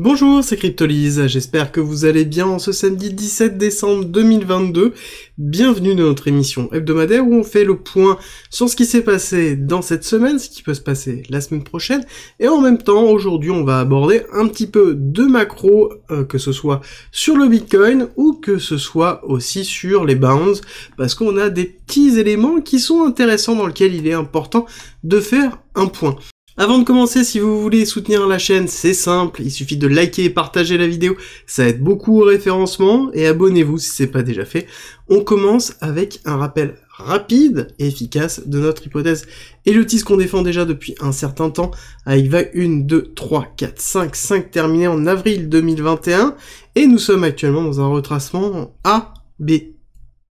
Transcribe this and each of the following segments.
Bonjour, c'est Cryptolyse, j'espère que vous allez bien en ce samedi 17 décembre 2022. Bienvenue dans notre émission hebdomadaire où on fait le point sur ce qui s'est passé dans cette semaine, ce qui peut se passer la semaine prochaine, et en même temps, aujourd'hui, on va aborder un petit peu de macro, que ce soit sur le Bitcoin ou que ce soit aussi sur les bounds, parce qu'on a des petits éléments qui sont intéressants dans lesquels il est important de faire un point. Avant de commencer, si vous voulez soutenir la chaîne, c'est simple, il suffit de liker et partager la vidéo, ça aide beaucoup au référencement, et abonnez-vous si c'est pas déjà fait. On commence avec un rappel rapide et efficace de notre hypothèse Eleuthis qu'on défend déjà depuis un certain temps, avec vague 1, 2, 3, 4, 5 terminé en avril 2021, et nous sommes actuellement dans un retracement A, B,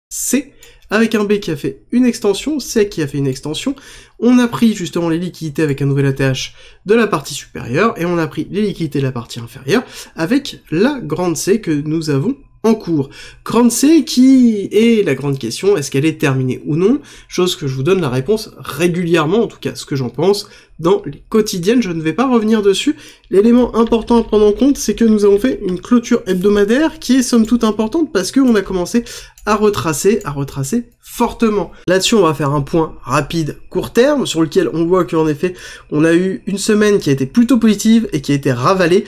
C, avec un B qui a fait une extension, C qui a fait une extension, on a pris justement les liquidités avec un nouvel ATH de la partie supérieure, et on a pris les liquidités de la partie inférieure, avec la grande C que nous avons en cours. Grande C qui est la grande question, est-ce qu'elle est terminée ou non? Chose que je vous donne la réponse régulièrement, en tout cas ce que j'en pense, dans les quotidiennes, je ne vais pas revenir dessus. L'élément important à prendre en compte, c'est que nous avons fait une clôture hebdomadaire qui est somme toute importante parce qu'on a commencé à retracer fortement. Là-dessus, on va faire un point rapide, court terme, sur lequel on voit qu'en effet, on a eu une semaine qui a été plutôt positive et qui a été ravalée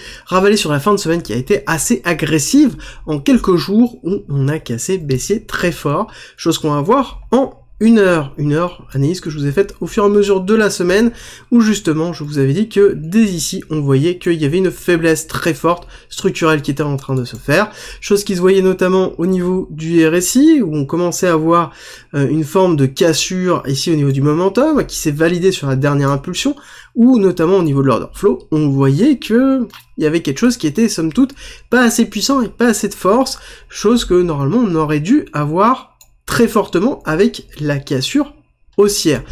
sur la fin de semaine qui a été assez agressive en quelques jours où on a cassé baissier très fort, chose qu'on va voir en une heure, analyse que je vous ai faite au fur et à mesure de la semaine, où justement je vous avais dit que dès ici on voyait qu'il y avait une faiblesse très forte, structurelle qui était en train de se faire, chose qui se voyait notamment au niveau du RSI, où on commençait à voir une forme de cassure ici au niveau du momentum, qui s'est validé sur la dernière impulsion, ou notamment au niveau de l'order flow, on voyait que il y avait quelque chose qui était somme toute pas assez puissant et pas assez de force, chose que normalement on aurait dû avoir très fortement avec la cassure haussière.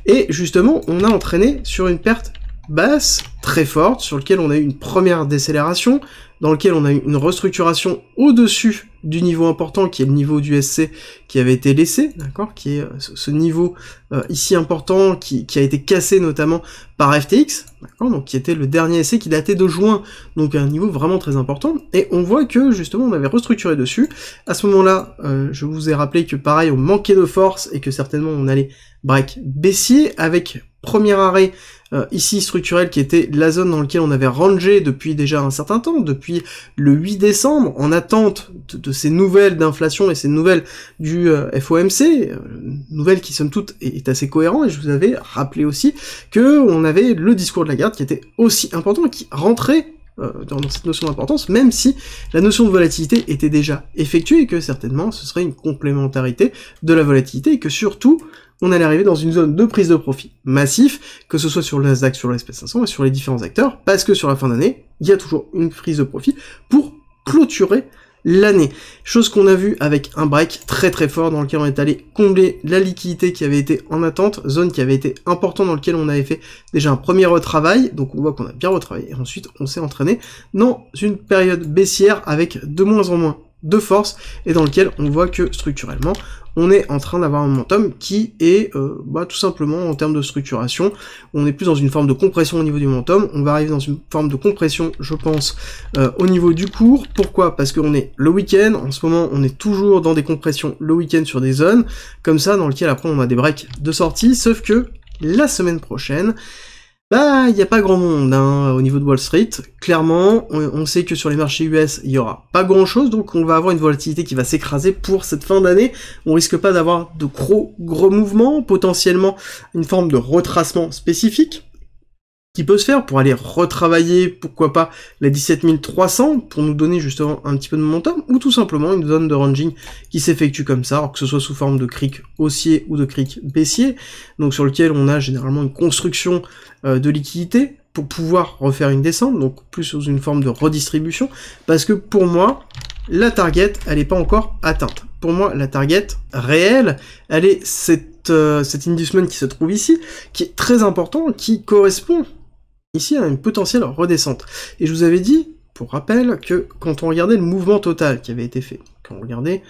Et justement, on a entraîné sur une perte basse très forte, sur lequel on a eu une première décélération, dans lequel on a eu une restructuration au-dessus du niveau important, qui est le niveau du SC qui avait été laissé, d'accord, qui est ce niveau ici important, qui a été cassé notamment par FTX, d'accord, donc qui était le dernier SC qui datait de juin, donc un niveau vraiment très important, et on voit que justement on avait restructuré dessus. À ce moment-là, je vous ai rappelé que pareil, on manquait de force, et que certainement on allait break baissier, avec premier arrêt ici structurel qui était la zone dans laquelle on avait rangé depuis déjà un certain temps, depuis le 8 décembre, en attente de ces nouvelles d'inflation et ces nouvelles du FOMC, nouvelles qui somme toute est assez cohérent, et je vous avais rappelé aussi que on avait le discours de Lagarde qui était aussi important et qui rentrait dans cette notion d'importance, même si la notion de volatilité était déjà effectuée, et que certainement ce serait une complémentarité de la volatilité, et que surtout on allait arriver dans une zone de prise de profit massif, que ce soit sur le Nasdaq, sur le SP500 et sur les différents acteurs, parce que sur la fin d'année, il y a toujours une prise de profit pour clôturer l'année. Chose qu'on a vu avec un break très très fort dans lequel on est allé combler la liquidité qui avait été en attente, zone qui avait été importante dans lequel on avait fait déjà un premier retravail, donc on voit qu'on a bien retravaillé, et ensuite on s'est entraîné dans une période baissière avec de moins en moins de force, et dans lequel on voit que structurellement on est en train d'avoir un momentum qui est tout simplement en termes de structuration, on est plus dans une forme de compression au niveau du momentum, on va arriver dans une forme de compression je pense au niveau du cours. Pourquoi? Parce qu'on est le week-end, en ce moment on est toujours dans des compressions le week-end sur des zones comme ça dans lesquelles après on a des breaks de sortie, sauf que la semaine prochaine, il n'y a pas grand monde au niveau de Wall Street. Clairement, on sait que sur les marchés US, il y aura pas grand chose, donc on va avoir une volatilité qui va s'écraser pour cette fin d'année. On risque pas d'avoir de gros mouvements, potentiellement une forme de retracement spécifique qui peut se faire pour aller retravailler, pourquoi pas, la 17 300 pour nous donner justement un petit peu de momentum, ou tout simplement une zone de ranging qui s'effectue comme ça, alors que ce soit sous forme de cric haussier ou de cric baissier, donc sur lequel on a généralement une construction de liquidité pour pouvoir refaire une descente, donc plus sous une forme de redistribution, parce que pour moi, la target, elle n'est pas encore atteinte. Pour moi, la target réelle, elle est cet inducement qui se trouve ici, qui est très important, qui correspond ici à une potentielle redescente. Et je vous avais dit, pour rappel, que quand on regardait le mouvement total qui avait été fait, quand on regardait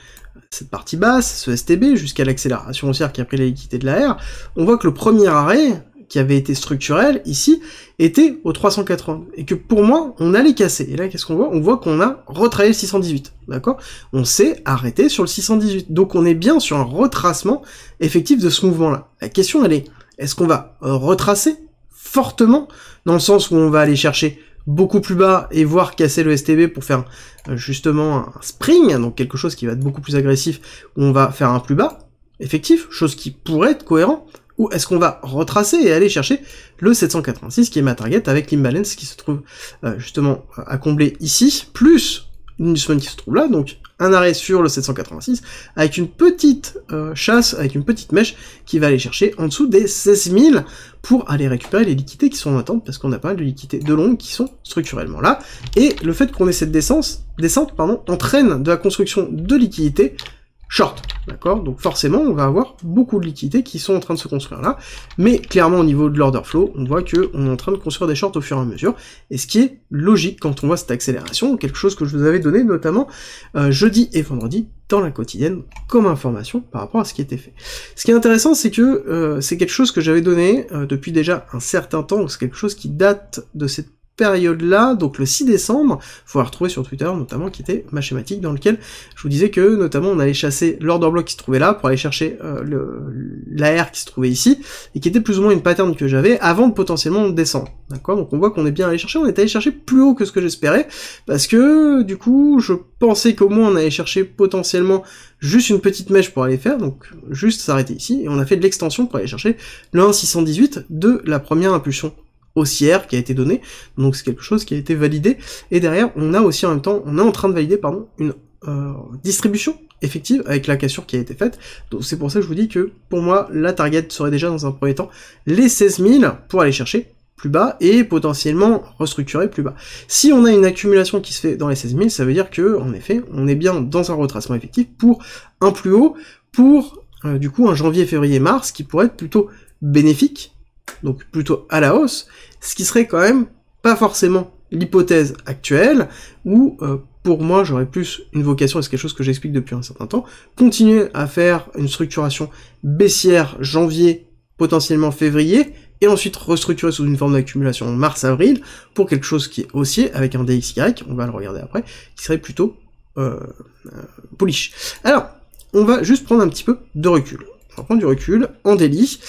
cette partie basse, ce STB, jusqu'à l'accélération haussière qui a pris la liquidité de la R, on voit que le premier arrêt, qui avait été structurel, ici, était au 380, et que pour moi, on allait casser. Et là, qu'est-ce qu'on voit? On voit qu'on a retravaillé le 618, d'accord? On s'est arrêté sur le 618, donc on est bien sur un retracement effectif de ce mouvement-là. La question, elle est, est-ce qu'on va retracer fortement, dans le sens où on va aller chercher beaucoup plus bas et voir casser le STB pour faire justement un spring, donc quelque chose qui va être beaucoup plus agressif, où on va faire un plus bas effectif, chose qui pourrait être cohérent, ou est-ce qu'on va retracer et aller chercher le 786 qui est ma target avec l'imbalance qui se trouve justement à combler ici, plus l'inducement qui se trouve là, donc un arrêt sur le 786 avec une petite chasse, avec une petite mèche qui va aller chercher en dessous des 16 000 pour aller récupérer les liquidités qui sont en attente, parce qu'on a pas mal de liquidités de longues qui sont structurellement là, et le fait qu'on ait cette descente entraîne de la construction de liquidités short, d'accord? Donc forcément, on va avoir beaucoup de liquidités qui sont en train de se construire là, mais clairement au niveau de l'order flow, on voit que on est en train de construire des shorts au fur et à mesure, et ce qui est logique quand on voit cette accélération, quelque chose que je vous avais donné notamment jeudi et vendredi dans la quotidienne comme information par rapport à ce qui était fait. Ce qui est intéressant, c'est que c'est quelque chose que j'avais donné depuis déjà un certain temps, donc c'est quelque chose qui date de cette période-là, donc le 6 décembre, faut la retrouver sur Twitter notamment, qui était ma schématique dans lequel je vous disais que notamment on allait chasser l'order block qui se trouvait là pour aller chercher l'AR qui se trouvait ici, et qui était plus ou moins une pattern que j'avais avant de potentiellement descendre, d'accord? Donc on voit qu'on est bien allé chercher, on est allé chercher plus haut que ce que j'espérais, parce que du coup je pensais qu'au moins on allait chercher potentiellement juste une petite mèche pour aller faire, donc juste s'arrêter ici, et on a fait de l'extension pour aller chercher le 1.618 de la première impulsion haussière qui a été donnée, donc c'est quelque chose qui a été validé, et derrière on a aussi en même temps, on est en train de valider une distribution effective avec la cassure qui a été faite, donc c'est pour ça que je vous dis que pour moi la target serait déjà dans un premier temps les 16 000 pour aller chercher plus bas et potentiellement restructurer plus bas. Si on a une accumulation qui se fait dans les 16 000, ça veut dire que en effet on est bien dans un retracement effectif pour un plus haut, pour du coup un janvier, février, mars qui pourrait être plutôt bénéfique, donc plutôt à la hausse, ce qui serait quand même pas forcément l'hypothèse actuelle, où pour moi j'aurais plus une vocation, et c'est quelque chose que j'explique depuis un certain temps, continuer à faire une structuration baissière janvier, potentiellement février, et ensuite restructurer sous une forme d'accumulation mars-avril, pour quelque chose qui est haussier, avec un DXY, on va le regarder après, qui serait plutôt bullish. Alors, on va juste prendre un petit peu de recul. On va prendre du recul en daily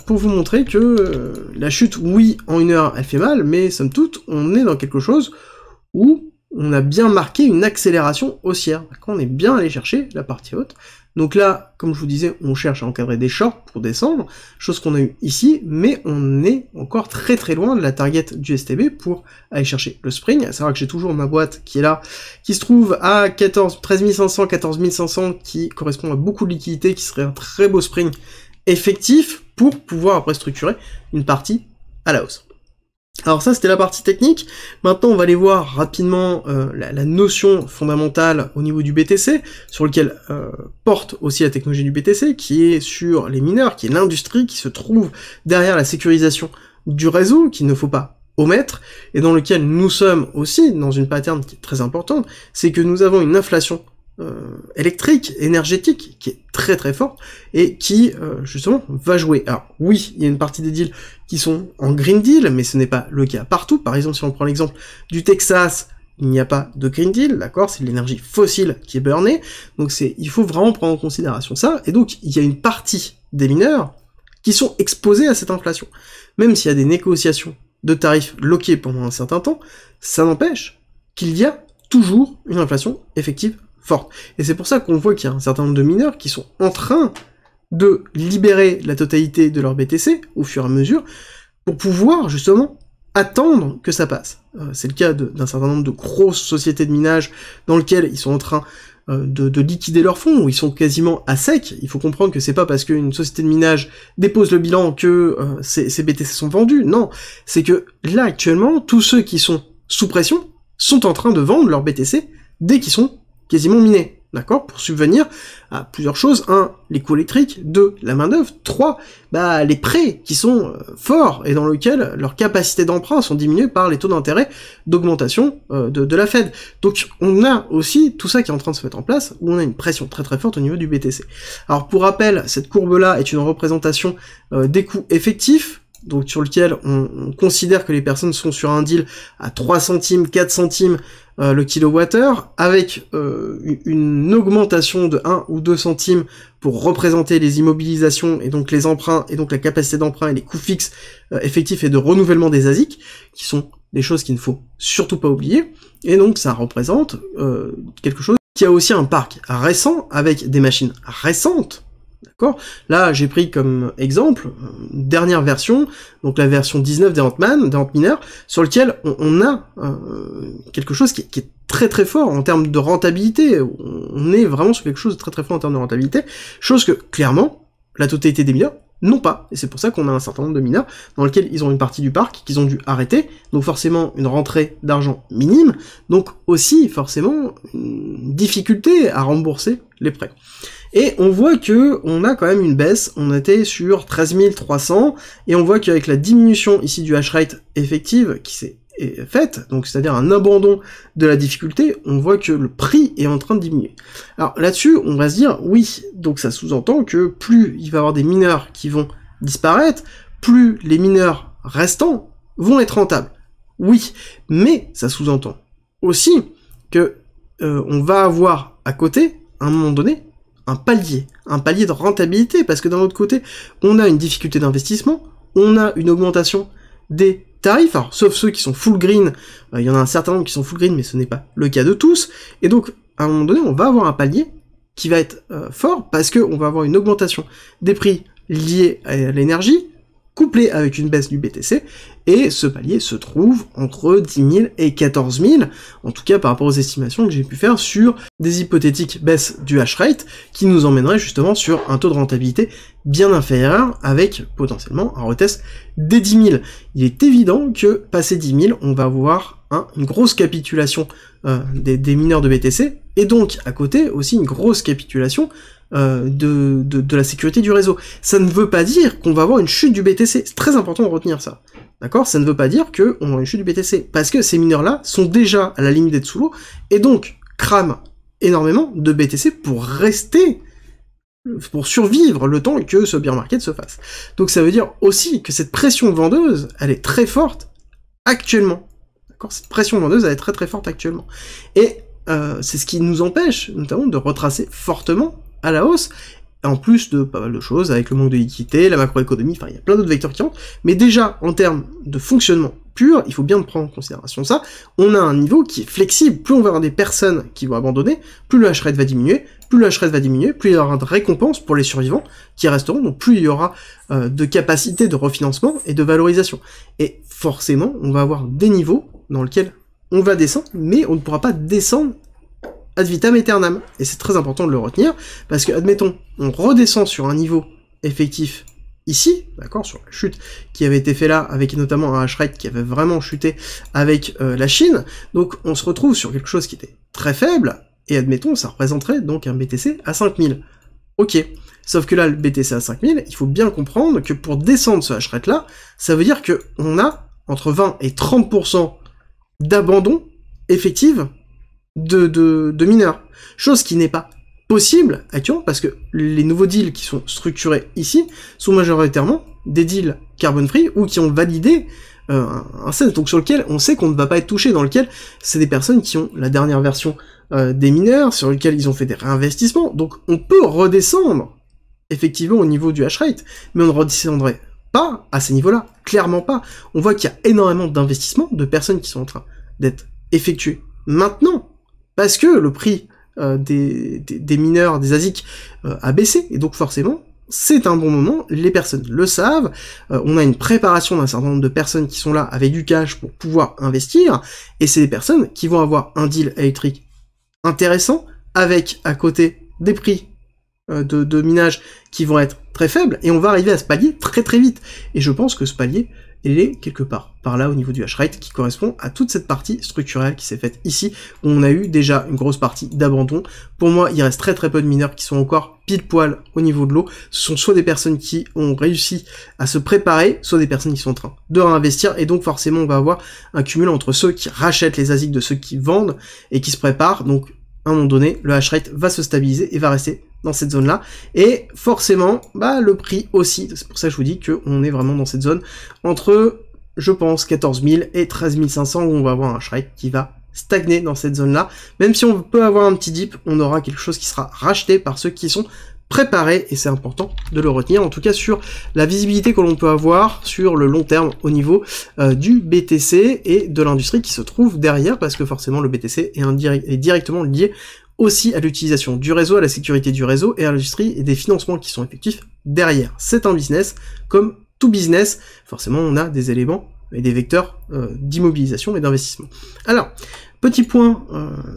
pour vous montrer que la chute, oui, en une heure, elle fait mal, mais somme toute, on est dans quelque chose où on a bien marqué une accélération haussière. On est bien allé chercher la partie haute. Donc là, comme je vous disais, on cherche à encadrer des shorts pour descendre, chose qu'on a eu ici, mais on est encore très très loin de la target du STB pour aller chercher le spring. À savoir que j'ai toujours ma boîte qui est là, qui se trouve à 13 500, 14 500, qui correspond à beaucoup de liquidités, qui serait un très beau spring effectif pour pouvoir après structurer une partie à la hausse. Alors ça c'était la partie technique, maintenant on va aller voir rapidement la notion fondamentale au niveau du BTC, sur lequel porte aussi la technologie du BTC, qui est sur les mineurs, qui est l'industrie qui se trouve derrière la sécurisation du réseau, qu'il ne faut pas omettre, et dans lequel nous sommes aussi dans une pattern qui est très importante, c'est que nous avons une inflation électrique, énergétique, qui est très très forte, et qui, justement, va jouer. Alors, oui, il y a une partie des deals qui sont en Green Deal, mais ce n'est pas le cas partout. Par exemple, si on prend l'exemple du Texas, il n'y a pas de Green Deal, d'accord? C'est de l'énergie fossile qui est burnée, donc il faut vraiment prendre en considération ça, et donc, il y a une partie des mineurs qui sont exposés à cette inflation. Même s'il y a des négociations de tarifs loqués pendant un certain temps, ça n'empêche qu'il y a toujours une inflation effective forte. Et c'est pour ça qu'on voit qu'il y a un certain nombre de mineurs qui sont en train de libérer la totalité de leur BTC au fur et à mesure pour pouvoir justement attendre que ça passe. C'est le cas d'un certain nombre de grosses sociétés de minage dans lesquelles ils sont en train de liquider leurs fonds, où ils sont quasiment à sec. Il faut comprendre que c'est pas parce qu'une société de minage dépose le bilan que ces BTC sont vendus, non. C'est que là actuellement, tous ceux qui sont sous pression sont en train de vendre leurs BTC dès qu'ils sont quasiment minés, d'accord, pour subvenir à plusieurs choses. 1, les coûts électriques, 2, la main-d'œuvre, 3, les prêts qui sont forts et dans lesquels leurs capacités d'emprunt sont diminuées par les taux d'intérêt d'augmentation de la Fed. Donc on a aussi tout ça qui est en train de se mettre en place, où on a une pression très très forte au niveau du BTC. Alors pour rappel, cette courbe-là est une représentation des coûts effectifs donc sur lequel on considère que les personnes sont sur un deal à 3 centimes, 4 centimes le kilowattheure, avec une augmentation de 1 ou 2 centimes pour représenter les immobilisations et donc les emprunts et donc la capacité d'emprunt et les coûts fixes effectifs et de renouvellement des ASIC, qui sont des choses qu'il ne faut surtout pas oublier, et donc ça représente quelque chose qui a aussi un parc récent avec des machines récentes. D'accord. Là, j'ai pris comme exemple une dernière version, donc la version 19 des Antminer, sur lequel on a quelque chose qui est très très fort en termes de rentabilité. On est vraiment sur quelque chose de très très fort en termes de rentabilité, chose que, clairement, la totalité des mineurs n'ont pas. Et c'est pour ça qu'on a un certain nombre de mineurs dans lesquels ils ont une partie du parc qu'ils ont dû arrêter, donc forcément une rentrée d'argent minime, donc aussi forcément une difficulté à rembourser les prêts. Et on voit que on a quand même une baisse, on était sur 13 300, et on voit qu'avec la diminution ici du hash rate effective qui s'est faite, donc c'est-à-dire un abandon de la difficulté, on voit que le prix est en train de diminuer. Alors là-dessus, on va se dire, oui, donc ça sous-entend que plus il va y avoir des mineurs qui vont disparaître, plus les mineurs restants vont être rentables. Oui, mais ça sous-entend aussi que on va avoir à côté, à un moment donné, un palier de rentabilité, parce que d'un autre côté, on a une difficulté d'investissement, on a une augmentation des tarifs, alors sauf ceux qui sont full green, il y en a un certain nombre qui sont full green, mais ce n'est pas le cas de tous, et donc à un moment donné, on va avoir un palier qui va être fort, parce que on va avoir une augmentation des prix liés à l'énergie, couplé avec une baisse du BTC, et ce palier se trouve entre 10 000 et 14 000, en tout cas par rapport aux estimations que j'ai pu faire sur des hypothétiques baisses du hash rate, qui nous emmèneraient justement sur un taux de rentabilité bien inférieur, avec potentiellement un retest des 10 000. Il est évident que, passé 10 000, on va avoir une grosse capitulation des mineurs de BTC, et donc à côté aussi une grosse capitulation de la sécurité du réseau. Ça ne veut pas dire qu'on va avoir une chute du BTC, c'est très important de retenir ça. D'accord? Ça ne veut pas dire qu'on aura une chute du BTC, parce que ces mineurs-là sont déjà à la limite d'être sous l'eau, et donc crament énormément de BTC pour rester, pour survivre le temps que ce bear market se fasse. Donc ça veut dire aussi que cette pression vendeuse, elle est très forte actuellement. D'accord? Cette pression vendeuse, elle est très très forte actuellement. Et c'est ce qui nous empêche, notamment, de retracer fortement à la hausse, en plus de pas mal de choses, avec le manque de liquidité, la macroéconomie, enfin il y a plein d'autres vecteurs qui rentrent, mais déjà, en termes de fonctionnement pur, il faut bien prendre en considération ça, on a un niveau qui est flexible, plus on va avoir des personnes qui vont abandonner, plus le hash rate va diminuer, plus le hash rate va diminuer, plus il y aura de récompenses pour les survivants qui resteront, donc plus il y aura de capacité de refinancement et de valorisation. Et forcément, on va avoir des niveaux dans lesquels on va descendre, mais on ne pourra pas descendre ad vitam aeternam. Et c'est très important de le retenir, parce que, admettons, on redescend sur un niveau effectif ici, d'accord, sur la chute qui avait été fait là, avec notamment un hash rate qui avait vraiment chuté avec la Chine, donc on se retrouve sur quelque chose qui était très faible, et admettons, ça représenterait donc un BTC à 5000. Ok. Sauf que là, le BTC à 5000, il faut bien comprendre que pour descendre ce hash rate là, ça veut dire que on a entre 20 et 30% d'abandon effectif de mineurs. Chose qui n'est pas possible actuellement, parce que les nouveaux deals qui sont structurés ici sont majoritairement des deals carbon free ou qui ont validé un set, donc sur lequel on sait qu'on ne va pas être touché, dans lequel c'est des personnes qui ont la dernière version des mineurs, sur lequel ils ont fait des réinvestissements, donc on peut redescendre effectivement au niveau du hash rate, mais on ne redescendrait pas à ces niveaux-là, clairement pas. On voit qu'il y a énormément d'investissements, de personnes qui sont en train d'être effectués maintenant, parce que le prix des mineurs, des ASIC a baissé, et donc forcément, c'est un bon moment, les personnes le savent, on a une préparation d'un certain nombre de personnes qui sont là avec du cash pour pouvoir investir, et c'est des personnes qui vont avoir un deal électrique intéressant, avec à côté des prix de minage qui vont être très faibles, et on va arriver à ce palier très très vite. Et je pense que ce palier, il est quelque part par là au niveau du hash rate, qui correspond à toute cette partie structurelle qui s'est faite ici, où on a eu déjà une grosse partie d'abandon. Pour moi, il reste très très peu de mineurs qui sont encore pile poil au niveau de l'eau. Ce sont soit des personnes qui ont réussi à se préparer, soit des personnes qui sont en train de réinvestir, et donc forcément on va avoir un cumul entre ceux qui rachètent les ASIC de ceux qui vendent et qui se préparent. Donc à un moment donné, le hash rate va se stabiliser et va rester dans cette zone-là, et forcément, bah, le prix aussi, c'est pour ça que je vous dis qu'on est vraiment dans cette zone entre, je pense, 14 000 et 13 500, où on va avoir un Shrek qui va stagner dans cette zone-là. Même si on peut avoir un petit dip, on aura quelque chose qui sera racheté par ceux qui sont préparés, et c'est important de le retenir, en tout cas sur la visibilité que l'on peut avoir sur le long terme au niveau du BTC et de l'industrie qui se trouve derrière, parce que forcément le BTC est directement lié aussi à l'utilisation du réseau, à la sécurité du réseau et à l'industrie et des financements qui sont effectifs derrière. C'est un business, comme tout business, forcément on a des éléments et des vecteurs d'immobilisation et d'investissement. Alors, petit point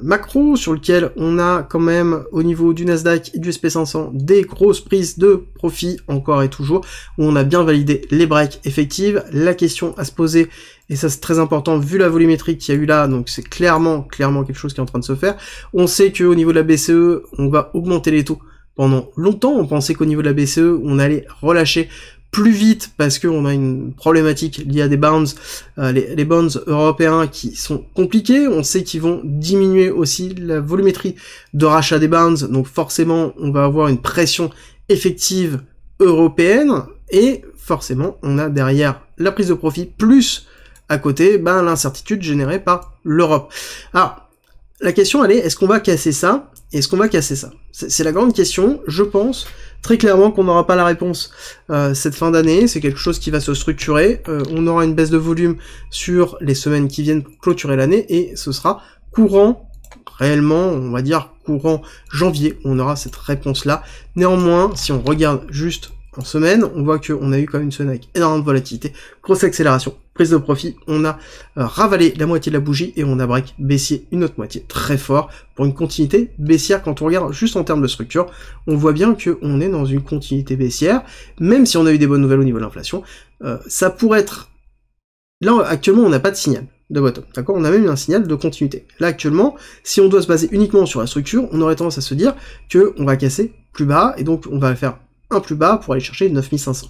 macro sur lequel on a quand même au niveau du Nasdaq et du SP500 des grosses prises de profit encore et toujours, où on a bien validé les breaks effectives. La question à se poser, et ça c'est très important vu la volumétrie qu'il y a eu là, donc c'est clairement quelque chose qui est en train de se faire. On sait qu'au niveau de la BCE, on va augmenter les taux pendant longtemps. On pensait qu'au niveau de la BCE, on allait relâcher plus vite parce qu'on a une problématique liée à des bonds, les bonds européens qui sont compliqués. On sait qu'ils vont diminuer aussi la volumétrie de rachat des bonds, donc forcément on va avoir une pression effective européenne, et forcément on a derrière la prise de profit plus à côté l'incertitude générée par l'Europe. Alors la question elle est, est-ce qu'on va casser ça? Est-ce qu'on va casser ça? C'est la grande question. Je pense très clairement qu'on n'aura pas la réponse cette fin d'année. C'est quelque chose qui va se structurer. On aura une baisse de volume sur les semaines qui viennent pour clôturer l'année, et ce sera courant, réellement, on va dire courant janvier, on aura cette réponse-là. Néanmoins, si on regarde juste en semaine, on voit qu'on a eu quand même une semaine avec énormément de volatilité, grosse accélération, prise de profit, on a ravalé la moitié de la bougie et on a break baissier une autre moitié très fort pour une continuité baissière. Quand on regarde juste en termes de structure, on voit bien qu'on est dans une continuité baissière, même si on a eu des bonnes nouvelles au niveau de l'inflation. Ça pourrait être... Là, actuellement, on n'a pas de signal de bottom, d'accord? On a même eu un signal de continuité. Là, actuellement, si on doit se baser uniquement sur la structure, on aurait tendance à se dire qu'on va casser plus bas, et donc on va faire un plus bas pour aller chercher 9500.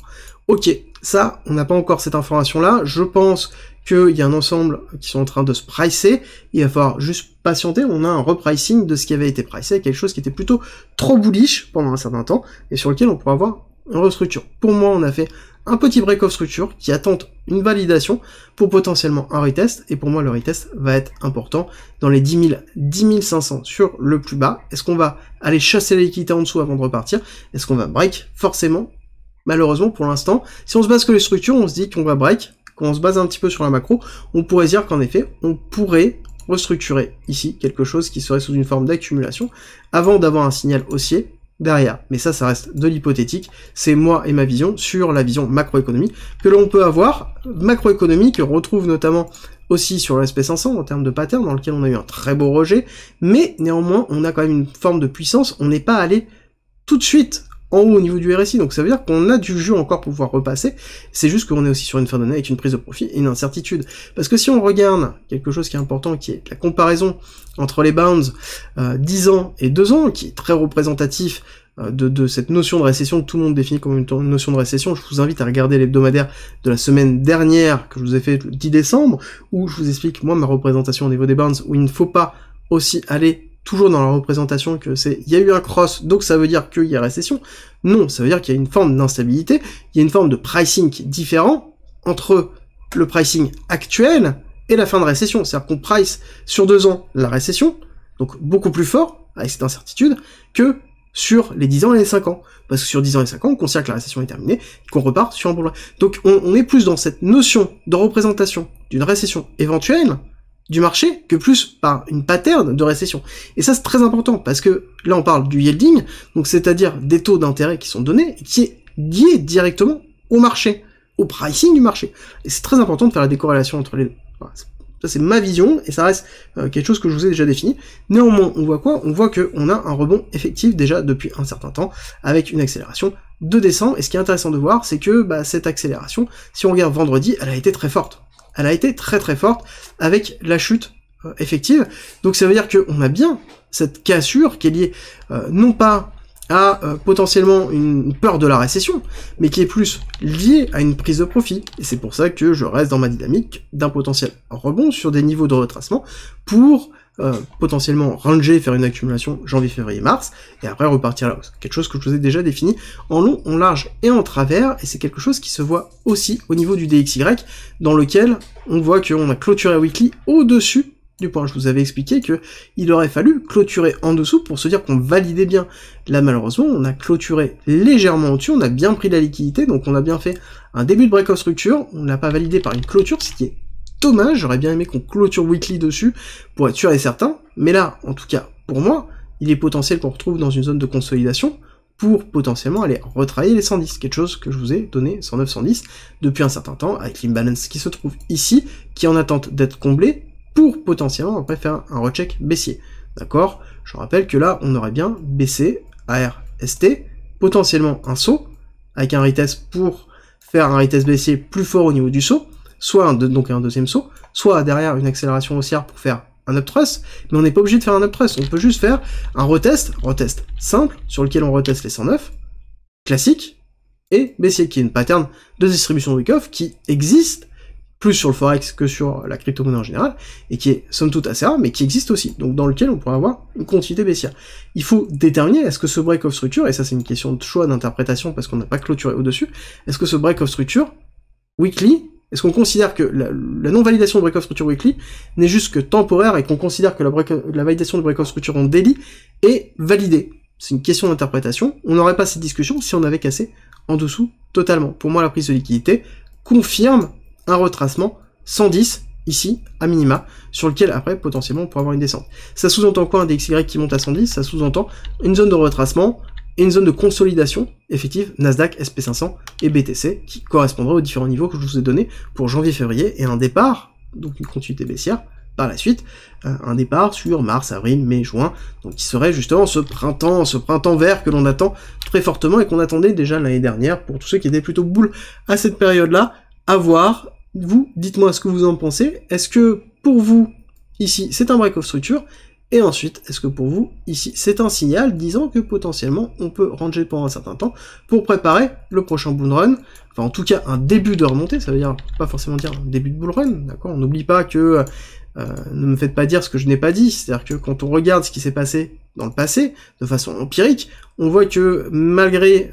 Ok, ça, on n'a pas encore cette information-là. Je pense qu'il y a un ensemble qui sont en train de se pricer. Il va falloir juste patienter. On a un repricing de ce qui avait été pricé, quelque chose qui était plutôt trop bullish pendant un certain temps, et sur lequel on pourrait avoir une restructure. Pour moi, on a fait un petit break-off structure qui attend une validation pour potentiellement un retest, et pour moi le retest va être important dans les 10 500 sur le plus bas. Est-ce qu'on va aller chasser la liquidité en dessous avant de repartir? Est-ce qu'on va break? Forcément, malheureusement pour l'instant, si on se base que les structures, on se dit qu'on va break. Quand on se base un petit peu sur la macro, on pourrait dire qu'en effet, on pourrait restructurer ici quelque chose qui serait sous une forme d'accumulation avant d'avoir un signal haussier derrière. Mais ça reste de l'hypothétique, c'est moi et ma vision sur la vision macroéconomie que l'on peut avoir, macroéconomie que retrouve notamment aussi sur le SP500 en termes de pattern dans lequel on a eu un très beau rejet, mais néanmoins on a quand même une forme de puissance, on n'est pas allé tout de suite en haut au niveau du RSI, donc ça veut dire qu'on a du jus encore pour pouvoir repasser, c'est juste qu'on est aussi sur une fin d'année avec une prise de profit et une incertitude. Parce que si on regarde quelque chose qui est important, qui est la comparaison entre les bounds 10 ans et 2 ans, qui est très représentatif de cette notion de récession que tout le monde définit comme une notion de récession, je vous invite à regarder l'hebdomadaire de la semaine dernière que je vous ai fait le 10 décembre, où je vous explique moi ma représentation au niveau des bounds, où il ne faut pas aussi aller toujours dans la représentation que c'est, il y a eu un cross, donc ça veut dire qu'il y a récession. Non, ça veut dire qu'il y a une forme d'instabilité, il y a une forme de pricing qui est différent entre le pricing actuel et la fin de récession. C'est-à-dire qu'on price sur 2 ans la récession, donc beaucoup plus fort, avec cette incertitude, que sur les 10 ans et les 5 ans. Parce que sur 10 ans et 5 ans, on considère que la récession est terminée, et qu'on repart sur un bon. Donc on est plus dans cette notion de représentation d'une récession éventuelle, du marché que plus par une pattern de récession. Et ça c'est très important parce que là on parle du yielding, donc c'est-à-dire des taux d'intérêt qui sont donnés et qui est lié directement au marché, au pricing du marché. Et c'est très important de faire la décorrélation entre les deux. Voilà, ça c'est ma vision et ça reste quelque chose que je vous ai déjà défini. Néanmoins on voit quoi? On voit qu'on a un rebond effectif déjà depuis un certain temps avec une accélération de descente. Et ce qui est intéressant de voir c'est que cette accélération, si on regarde vendredi, elle a été très forte. Elle a été très très forte avec la chute effective. Donc ça veut dire qu'on a bien cette cassure qui est liée non pas à potentiellement une peur de la récession, mais qui est plus liée à une prise de profit. Et c'est pour ça que je reste dans ma dynamique d'un potentiel rebond sur des niveaux de retracement pour potentiellement ranger, faire une accumulation janvier, février, mars, et après repartir à la hausse. Quelque chose que je vous ai déjà défini en long, en large et en travers, et c'est quelque chose qui se voit aussi au niveau du DXY, dans lequel on voit qu'on a clôturé weekly au-dessus du point. Je vous avais expliqué que il aurait fallu clôturer en dessous pour se dire qu'on validait bien. Là, malheureusement, on a clôturé légèrement au-dessus, on a bien pris la liquidité, donc on a bien fait un début de break-off structure, on l'a pas validé par une clôture, ce qui est dommage, j'aurais bien aimé qu'on clôture weekly dessus pour être sûr et certain, mais là, en tout cas, pour moi, il est potentiel qu'on retrouve dans une zone de consolidation pour potentiellement aller retravailler les 110, quelque chose que je vous ai donné, 109, 110, depuis un certain temps, avec l'imbalance qui se trouve ici, qui est en attente d'être comblé, pour potentiellement après faire un recheck baissier. D'accord? Je rappelle que là, on aurait bien BC, AR, ST, potentiellement un saut, avec un retest pour faire un retest baissier plus fort au niveau du saut, soit donc un deuxième saut, soit derrière une accélération haussière pour faire un uptrust, mais on n'est pas obligé de faire un uptrust, on peut juste faire un retest simple, sur lequel on reteste les 109, classique, et baissier, qui est une pattern de distribution week-off qui existe, plus sur le forex que sur la crypto-monnaie en général, et qui est somme toute assez rare, mais qui existe aussi, donc dans lequel on pourrait avoir une continuité baissière. Il faut déterminer, est-ce que ce break-off structure, et ça c'est une question de choix d'interprétation parce qu'on n'a pas clôturé au-dessus, est-ce que ce break-off structure, weekly, est-ce qu'on considère que la non-validation de break-off structure weekly n'est juste que temporaire, et qu'on considère que la validation de break-off structure en daily est validée? C'est une question d'interprétation, on n'aurait pas cette discussion si on avait cassé en dessous totalement. Pour moi, la prise de liquidité confirme un retracement 110 ici à minima, sur lequel après potentiellement on pourrait avoir une descente. Ça sous-entend quoi un DXY qui monte à 110? Ça sous-entend une zone de retracement et une zone de consolidation effective Nasdaq, SP500 et BTC qui correspondraient aux différents niveaux que je vous ai donnés pour janvier-février, et un départ, donc une continuité baissière par la suite, un départ sur mars, avril, mai, juin, donc qui serait justement ce printemps vert que l'on attend très fortement et qu'on attendait déjà l'année dernière pour tous ceux qui étaient plutôt boules à cette période-là. À voir. Vous, dites-moi ce que vous en pensez. Est-ce que pour vous, ici, c'est un break-off structure? Et ensuite, est-ce que pour vous, ici, c'est un signal disant que potentiellement, on peut ranger pendant un certain temps pour préparer le prochain bull run? Enfin, en tout cas, un début de remontée, ça veut dire pas forcément dire un début de bull run, d'accord? On n'oublie pas que ne me faites pas dire ce que je n'ai pas dit, c'est-à-dire que quand on regarde ce qui s'est passé dans le passé, de façon empirique, on voit que malgré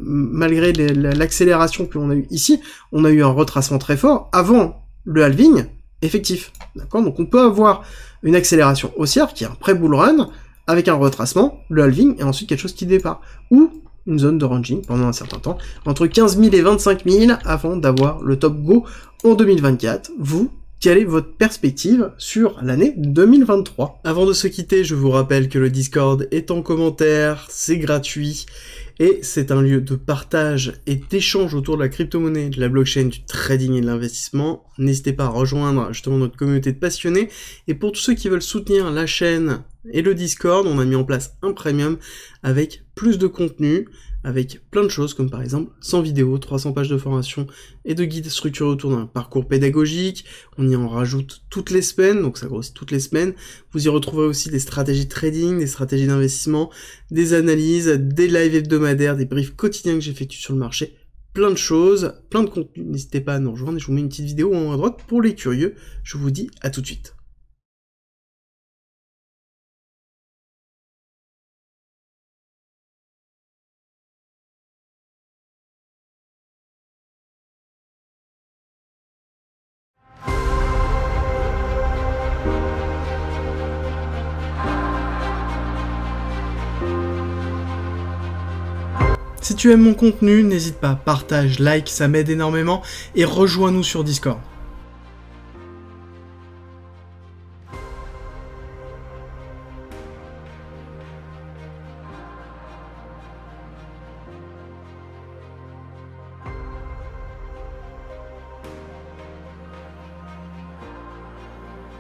l'accélération que l'on a eu ici, on a eu un retracement très fort avant le halving effectif, d'accord? Donc on peut avoir une accélération haussière qui est un pré-bull run, avec un retracement, le halving, et ensuite quelque chose qui départ, ou une zone de ranging pendant un certain temps, entre 15 000 et 25 000, avant d'avoir le top go en 2024. Vous, quelle est votre perspective sur l'année 2023? Avant de se quitter, je vous rappelle que le Discord est en commentaire, c'est gratuit, et c'est un lieu de partage et d'échange autour de la crypto-monnaie, de la blockchain, du trading et de l'investissement. N'hésitez pas à rejoindre justement notre communauté de passionnés, et pour tous ceux qui veulent soutenir la chaîne et le Discord, on a mis en place un premium avec plus de contenu, avec plein de choses, comme par exemple 100 vidéos, 300 pages de formation et de guides structurés autour d'un parcours pédagogique. On y en rajoute toutes les semaines, donc ça grossit toutes les semaines. Vous y retrouverez aussi des stratégies de trading, des stratégies d'investissement, des analyses, des lives hebdomadaires, des briefs quotidiens que j'effectue sur le marché, plein de choses, plein de contenus. N'hésitez pas à nous rejoindre, et je vous mets une petite vidéo en haut à droite pour les curieux. Je vous dis à tout de suite. Si tu aimes mon contenu, n'hésite pas, partage, like, ça m'aide énormément, et rejoins-nous sur Discord.